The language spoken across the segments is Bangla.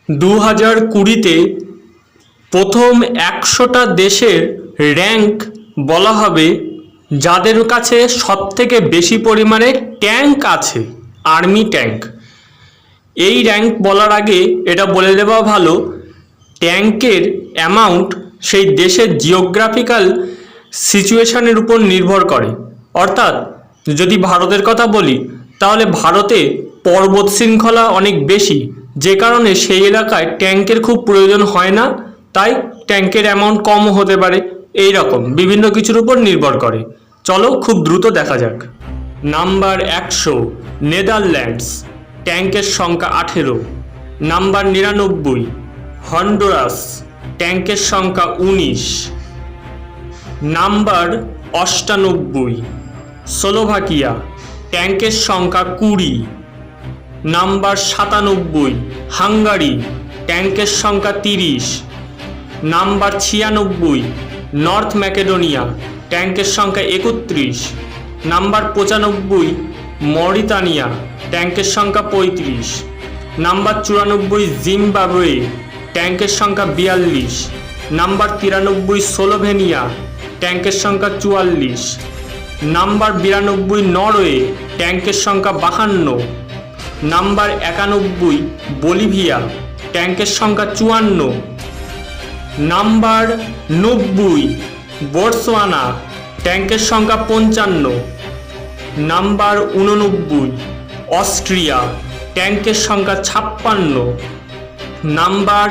2020-তে প্রথম 100টা দেশের র্যাঙ্ক বলা হবে যাদের কাছে সবথেকে বেশি পরিমাণে ট্যাঙ্ক আছে, আর্মি ট্যাঙ্ক। এই র্যাঙ্ক বলার আগে এটা বলে দেওয়া ভালো, ট্যাঙ্কের অ্যামাউন্ট সেই দেশের জিওগ্রাফিক্যাল সিচুয়েশনের উপর নির্ভর করে। অর্থাৎ যদি ভারতের কথা বলি তাহলে ভারতে পর্বত শৃঙ্খলা অনেক বেশি, যে কারণে সেই এলাকায় ট্যাঙ্কের খুব প্রয়োজন হয় না, তাই ট্যাঙ্কের অ্যামাউন্ট কমও হতে পারে। এই রকম বিভিন্ন কিছুর উপর নির্ভর করে। চলো খুব দ্রুত দেখা যাক। নাম্বার 100 নেদারল্যান্ডস, ট্যাঙ্কের সংখ্যা 18। নাম্বার 99 হন্ডুরাস, ট্যাঙ্কের সংখ্যা 19। নাম্বার 98 স্লোভাকিয়া, ট্যাঙ্কের সংখ্যা 20। নাম্বার 97 হাঙ্গারি, ট্যাঙ্কের সংখ্যা 30। নাম্বার 96 নর্থ ম্যাকেডোনিয়া, ট্যাঙ্কের সংখ্যা 31। নাম্বার 95 মরিতানিয়া, ট্যাঙ্কের সংখ্যা 35। নাম্বার 94 জিম্বাবুয়ে, ট্যাঙ্কের সংখ্যা 42। নাম্বার 93 স্লোভেনিয়া, ট্যাঙ্কের সংখ্যা 44। নাম্বার 92 নরওয়ে, ট্যাঙ্কের সংখ্যা 52। নাম্বার 91 বলিভিয়া, ট্যাঙ্কের সংখ্যা 54। নাম্বার 90 বোটসওয়ানা, ট্যাঙ্কের সংখ্যা 55। নাম্বার 89 অস্ট্রিয়া, ট্যাঙ্কের সংখ্যা 56। নাম্বার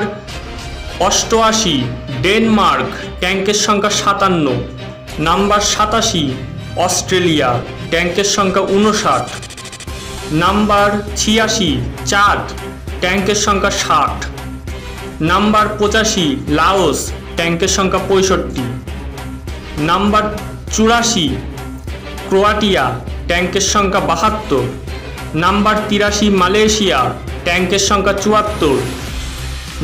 88 ডেনমার্ক, ট্যাঙ্কের সংখ্যা 57। নাম্বার 87 অস্ট্রেলিয়া, ট্যাঙ্কের সংখ্যা 59। নাম্বার 86 চাদ, ট্যাঙ্কের সংখ্যা 60। নাম্বার 85 লাওস, ট্যাঙ্কের সংখ্যা 65। নাম্বার 84 ক্রোয়াটিয়া, ট্যাঙ্কের সংখ্যা 72। নাম্বার 83 মালয়েশিয়া, ট্যাঙ্কের সংখ্যা 74।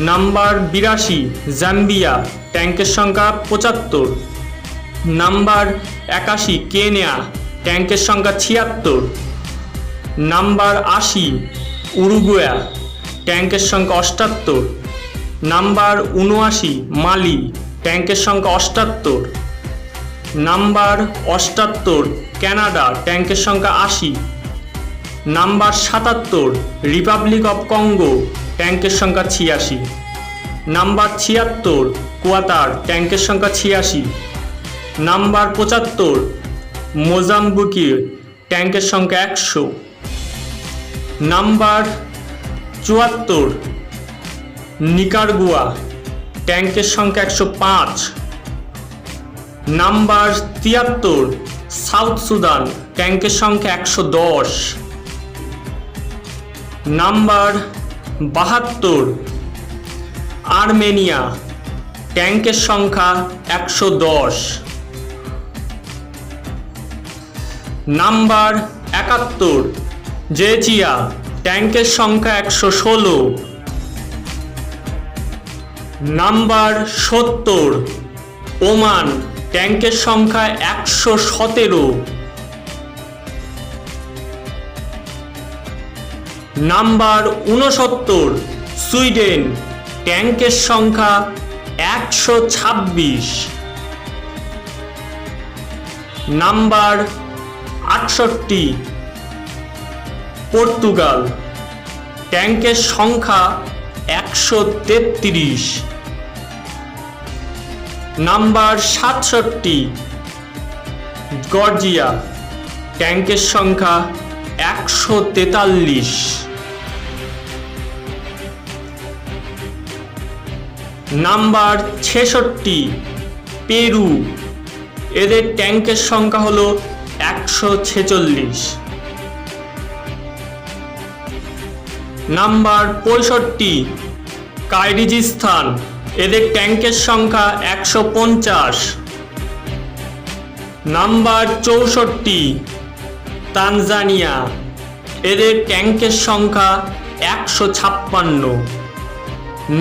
নাম্বার 82 জাম্বিয়া, ট্যাঙ্কের সংখ্যা 75। নাম্বার 81 কেনিয়া, ট্যাঙ্কের সংখ্যা 76। নাম্বার 80 উরুগুয়া, ট্যাঙ্কের সংখ্যা 78। নাম্বার 79 মালি, ট্যাঙ্কের সংখ্যা 78। নাম্বার 78 কানাডা, ট্যাঙ্কের সংখ্যা 80। নাম্বার 77 রিপাবলিক অফ কঙ্গো, ট্যাঙ্কের সংখ্যা 86। নাম্বার 76 কোয়াতার, ট্যাঙ্কের সংখ্যা 86। নাম্বার 75 মোজাম্বিক, ট্যাঙ্কের সংখ্যা 100। নাম্বার 74 নিকারাগুয়া, ট্যাঙ্কের সংখ্যা 105। নাম্বার 73 সাউথ সুদান, ট্যাঙ্কের সংখ্যা 110। নাম্বার 72 আর্মেনিয়া, ট্যাঙ্কের সংখ্যা 110। নাম্বার 71 জর্জিয়া, ট্যাঙ্কের সংখ্যা 116। নাম্বার 70 ওমান, ট্যাঙ্কের সংখ্যা 117। নাম্বার 69 সুইডেন, ট্যাঙ্কের সংখ্যা 126। নাম্বার 68 পর্তুগাল, ট্যাঙ্কের সংখ্যা 133। নাম্বার 67 জর্জিয়া, ট্যাঙ্কের সংখ্যা 143। নাম্বার 66 পেরু, এদের ট্যাঙ্কের সংখ্যা হলো 146। নাম্বার 65 কাইরিজিস্তান, এদের ট্যাঙ্কের সংখ্যা 150। নাম্বার 64 তানজানিয়া, এদের ট্যাঙ্কের সংখ্যা 156।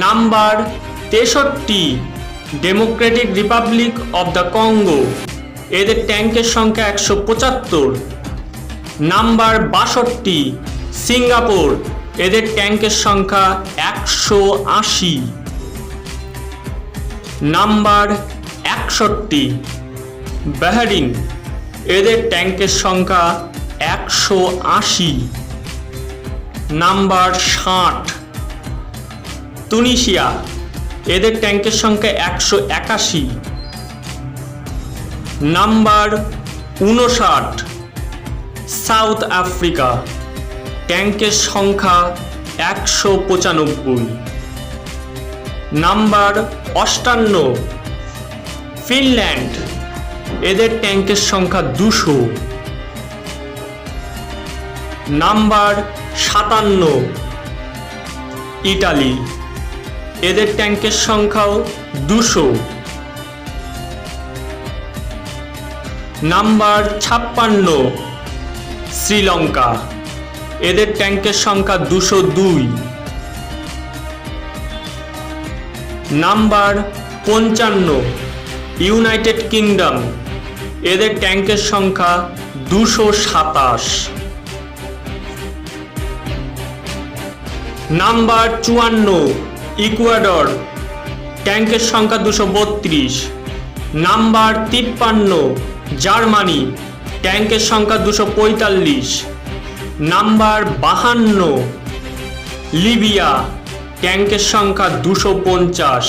Number 63 Democratic Republic of the Congo, এদের ট্যাঙ্কের সংখ্যা 175। নাম্বার 62 সিঙ্গাপুর, এদের ট্যাঙ্কের সংখ্যা 180। নাম্বার 61 বাহরিন, এদের ট্যাঙ্কের সংখ্যা 180। নাম্বার 60 তুনিশিয়া, এদের ট্যাঙ্কের সংখ্যা 181। নাম্বার 59 সাউথ আফ্রিকা, ট্যাঙ্কের সংখ্যা 195। নাম্বার 58 ফিনল্যান্ড, এদের ট্যাঙ্কের সংখ্যা 200। নাম্বার 57 ইটালি, এদের ট্যাঙ্কের সংখ্যাও 200। নাম্বার 56 শ্রীলঙ্কা, এদের ট্যাঙ্কের সংখ্যা 202। নাম্বার 55 ইউনাইটেড কিংডম, এদের ট্যাঙ্কের সংখ্যা 227। নাম্বার 54 ইকুয়েডর, ট্যাঙ্কের সংখ্যা 232। নাম্বার 53 জার্মানি, ট্যাঙ্কের সংখ্যা 245। নাম্বার 52 লিবিয়া, ট্যাঙ্কের সংখ্যা 250।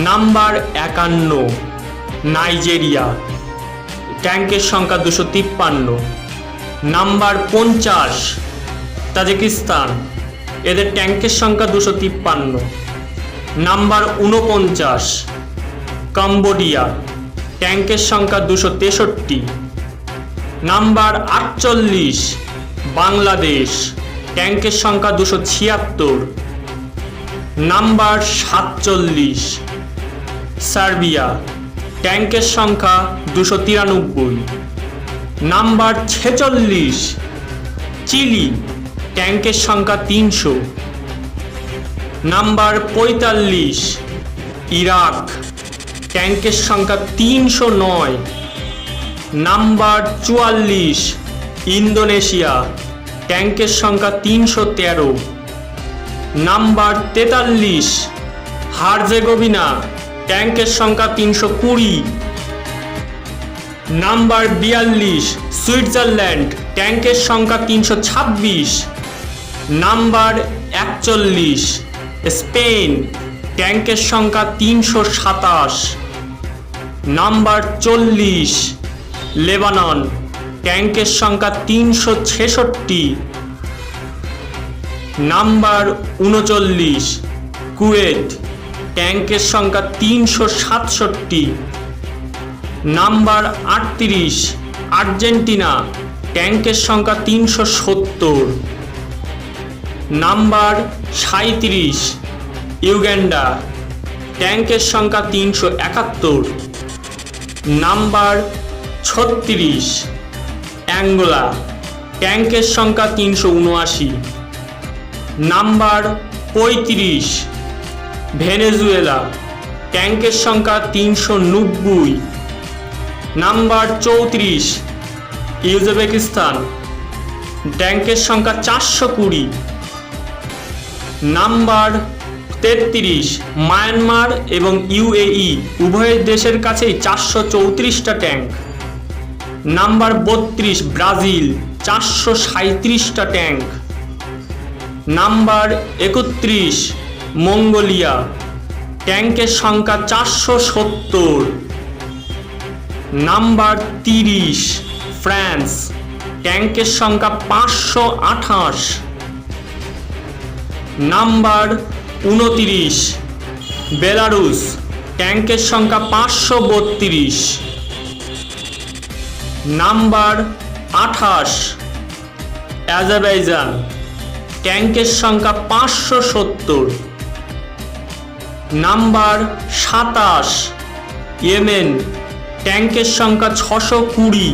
নাম্বার 51 নাইজেরিয়া, ট্যাঙ্কের সংখ্যা 253। নাম্বার 50 তাজিকিস্তান, এদের ট্যাঙ্কের সংখ্যা 253। নাম্বার 49 কম্বোডিয়া, ট্যাঙ্কের সংখ্যা 263। নাম্বার 48 বাংলাদেশ, ট্যাঙ্কের সংখ্যা 276। নাম্বার 47 সার্বিয়া, ট্যাঙ্কের সংখ্যা 293। নাম্বার 46 চিলি, ট্যাঙ্কের সংখ্যা 300। নাম্বার 45 ইরাক, ট্যাঙ্কের সংখ্যা 309। নাম্বার 44 ইন্দোনেশিয়া, ট্যাঙ্কের সংখ্যা 313। নাম্বার 43 হার্জেগোভিনা, ট্যাঙ্কের সংখ্যা 320। নাম্বার 42 সুইজারল্যান্ড, ট্যাঙ্কের সংখ্যা 326। নাম্বার 41 স্পেন, ট্যাঙ্কের সংখ্যা 327। নাম্বার 40 লেবানন, ট্যাঙ্কের সংখ্যা 366। নাম্বার 39 কুয়েত, ট্যাঙ্কের সংখ্যা 367। নাম্বার 38 আর্জেন্টিনা, ট্যাঙ্কের সংখ্যা 370। নাম্বার 37 ইউগান্ডা, ট্যাঙ্কের সংখ্যা 371। নাম্বার 36 অ্যাঙ্গোলা, ট্যাঙ্কের সংখ্যা 379। নাম্বার 35 ভেনেজুয়েলা, ট্যাঙ্কের সংখ্যা 390। নাম্বার 34 উজবেকিস্তান, ট্যাঙ্কের সংখ্যা 420। নাম্বার 33 মায়ানমার এবং ইউএই উভয় দেশের কাছেই 434টা ট্যাঙ্ক। নাম্বার 32 ব্রাজিল, 437টা ট্যাঙ্ক। নাম্বার 31 মঙ্গোলিয়া, ট্যাঙ্কের সংখ্যা 470। নাম্বার 30 ফ্রান্স, ট্যাঙ্কের সংখ্যা 528। নাম্বার 29 বেলারুস, ট্যাঙ্কের সংখ্যা 532। নাম্বার 28 আজারবাইজান, ট্যাঙ্কের সংখ্যা 570। নাম্বার 27 ইয়েমেন, ট্যাঙ্কের সংখ্যা 620।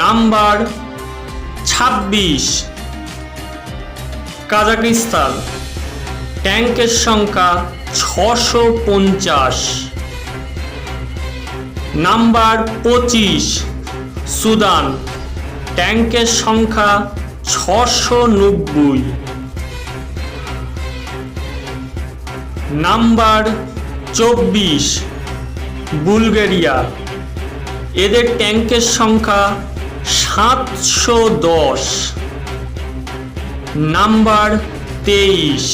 নাম্বার 26 কাজাকিস্তান, ট্যাঙ্কের সংখ্যা 650। নাম্বার 25 সুদান, ট্যাঙ্কের সংখ্যা 690। নাম্বার 24 বুলগেরিয়া, এদের ট্যাঙ্কের সংখ্যা 710। নাম্বার 23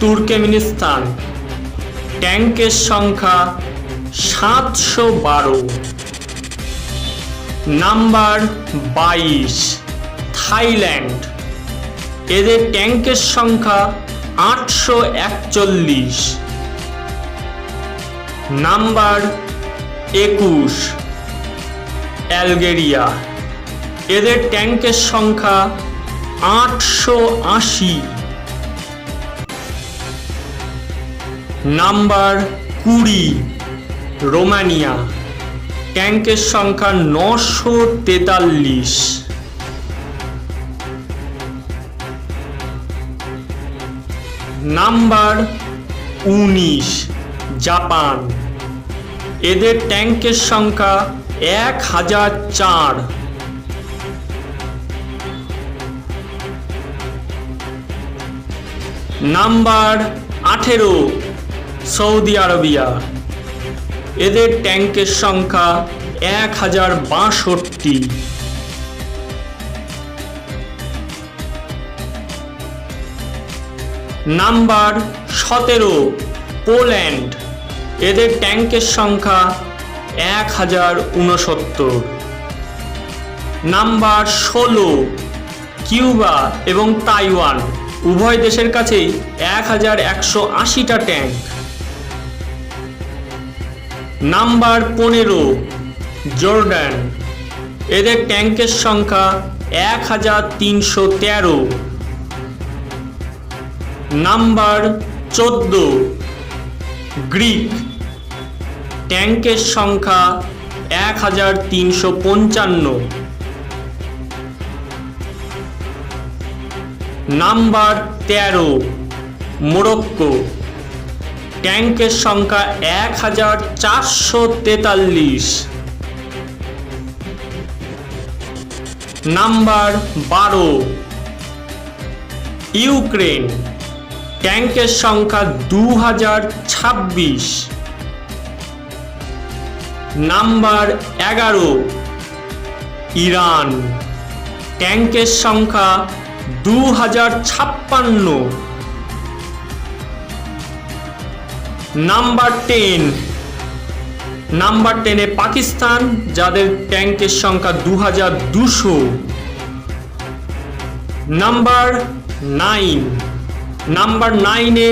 তুর্কমেনিস্তান, ট্যাঙ্কের সংখ্যা 712। নাম্বার 22 থাইল্যান্ড, এদের ট্যাঙ্কের সংখ্যা 841। নাম্বার 21 আলজেরিয়া, এদের ট্যাঙ্কের সংখ্যা 880। নাম্বার 20 রোমানিয়া, ট্যাঙ্কের সংখ্যা 943। নাম্বার 19 জাপান, এদের ট্যাঙ্কের সংখ্যা 1004। নাম্বার 18 সৌদি আরবিয়া, এদের ট্যাঙ্কের সংখ্যা 1062। নাম্বার 17 পোল্যান্ড, এদের ট্যাঙ্কের সংখ্যা 1069। নাম্বার 16 কিউবা এবং তাইওয়ান, উভয় দেশের কাছেই 1180টা ট্যাঙ্ক। নাম্বার 15 জর্ডান, এদের ট্যাঙ্কের সংখ্যা 1313। নাম্বার 14 গ্রিক, ট্যাঙ্কের সংখ্যা 1355। নাম্বার 13 মোরক্কো, ট্যাঙ্কের সংখ্যা 1443। নাম্বার 12 ইউক্রেন, ট্যাঙ্কের সংখ্যা 2026। নাম্বার 11 ইরান, ট্যাঙ্কের সংখ্যা 2056। নাম্বার 10 পাকিস্তান, যাদের ট্যাঙ্কের সংখ্যা 2200। নাম্বার 9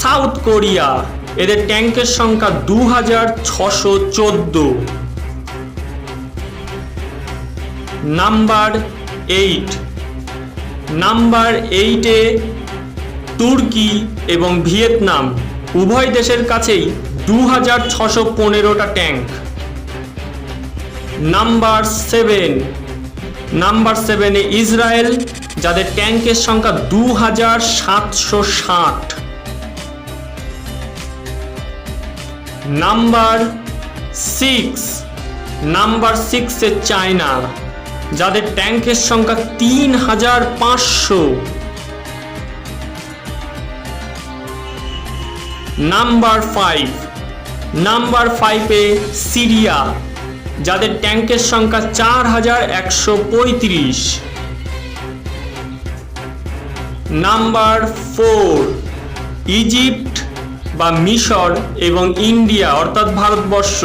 সাউথ কোরিয়া, এদের ট্যাঙ্কের সংখ্যা 2614। নাম্বার 8 তুর্কি এবং ভিয়েতনাম, উভয় দেশের কাছেই 2615টা ট্যাঙ্ক। নাম্বার 7 ইসরায়েল, যাদের ট্যাঙ্কের সংখ্যা 2760। নাম্বার 6 চায়না, যাদের ট্যাঙ্কের সংখ্যা 3500। নাম্বার 5 সিরিয়া, যাদের ট্যাঙ্কের সংখ্যা 4135। নাম্বার 4 ইজিপ্ট বা মিশর এবং ইন্ডিয়া অর্থাৎ ভারতবর্ষ,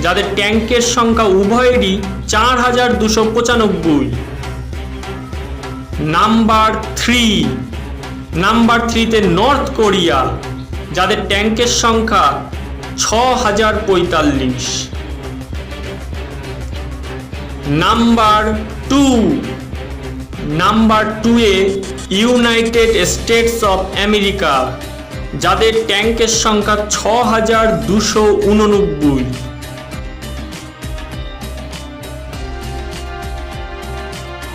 যাদের ট্যাঙ্কের সংখ্যা উভয়েরই 4295। নাম্বার 3 নর্থ কোরিয়া, যাদের ট্যাঙ্কের সংখ্যা 6045। Number 2 United states of America, যাদের ট্যাঙ্কের সংখ্যা 6289।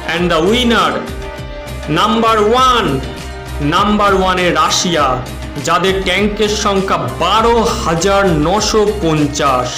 And the winner number 1 Russia, যাদের ট্যাঙ্কের সংখ্যা 12950।